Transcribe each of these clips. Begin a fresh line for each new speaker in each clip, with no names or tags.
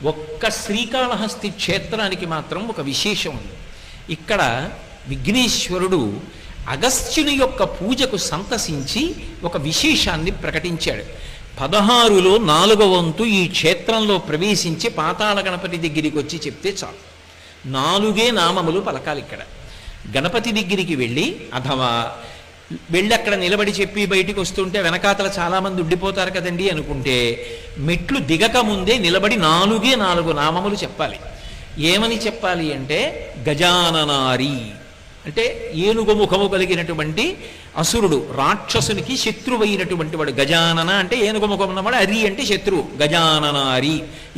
ఒక్క శ్రీకాళహస్తి క్షేత్రానికి మాత్రం ఒక విశేషం ఉంది. ఇక్కడ విఘ్నేశ్వరుడు అగస్త్యుని యొక్క పూజకు సంతసించి ఒక విశేషాన్ని ప్రకటించాడు. 16లో 4వ వంతు ఈ క్షేత్రంలో ప్రవేశించి పాతాళ గణపతి దగ్గరికి వచ్చి చెప్తే చాలు. 4 నామములు పలకాలి. ఇక్కడ గణపతి దగ్గరికి వెళ్ళి అథవా వెళ్ళి అక్కడ నిలబడి చెప్పి బయటికి వస్తుంటే వెనకాతల చాలామంది ఉండిపోతారు కదండి అనుకుంటే మెట్లు దిగక ముందే నిలబడి 4 నామములు చెప్పాలి. ఏమని చెప్పాలి అంటే గజాననారి అంటే ఏనుగు ముఖము కలిగినటువంటి అసురుడు, రాక్షసునికి శత్రువైనటువంటి వాడు. గజానన అంటే ఏనుగు ముఖం ఉన్నవాడు, అరి అంటే శత్రువు. గజాననారి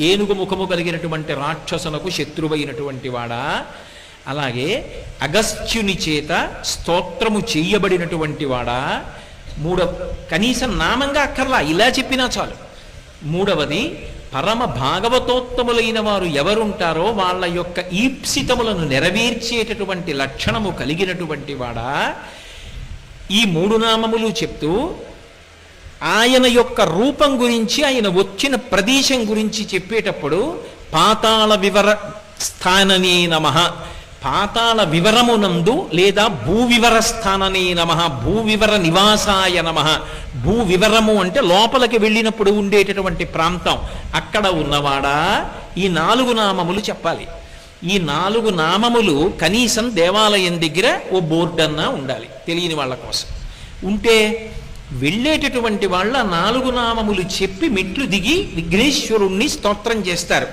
ఏనుగు ముఖము కలిగినటువంటి రాక్షసునకు శత్రువైనటువంటి వాడా. అలాగే అగస్త్యుని చేత స్తోత్రము చేయబడినటువంటి వాడా. కనీసం నామంగా అక్కర్లా, ఇలా చెప్పినా చాలు. 3వది పరమ భాగవతోత్తములైన వారు ఎవరుంటారో వాళ్ళ యొక్క ఈప్సితములను నెరవేర్చేటటువంటి లక్షణము కలిగినటువంటి వాడా. ఈ 3 నామములు చెప్తూ ఆయన యొక్క రూపం గురించి, ఆయన వచ్చిన ప్రదేశం గురించి చెప్పేటప్పుడు పాతాళ వివర స్థాననే నమః, పాతాళ వివరమునందు లేదా భూవివర స్థాననే నమః, భూవివర నివాసాయ నమః. భూవివరము అంటే లోపలికి వెళ్ళినప్పుడు ఉండేటటువంటి ప్రాంతం, అక్కడ ఉన్నవాడా. ఈ 4 నామములు చెప్పాలి. ఈ 4 నామములు కనీసం దేవాలయం దగ్గర ఓ బోర్డన్నా ఉండాలి, తెలియని వాళ్ళ కోసం. ఉంటే వెళ్ళేటటువంటి వాళ్ళ 4 నామములు చెప్పి మెట్లు దిగి విఘ్నేశ్వరుణ్ణి స్తోత్రం చేస్తారు.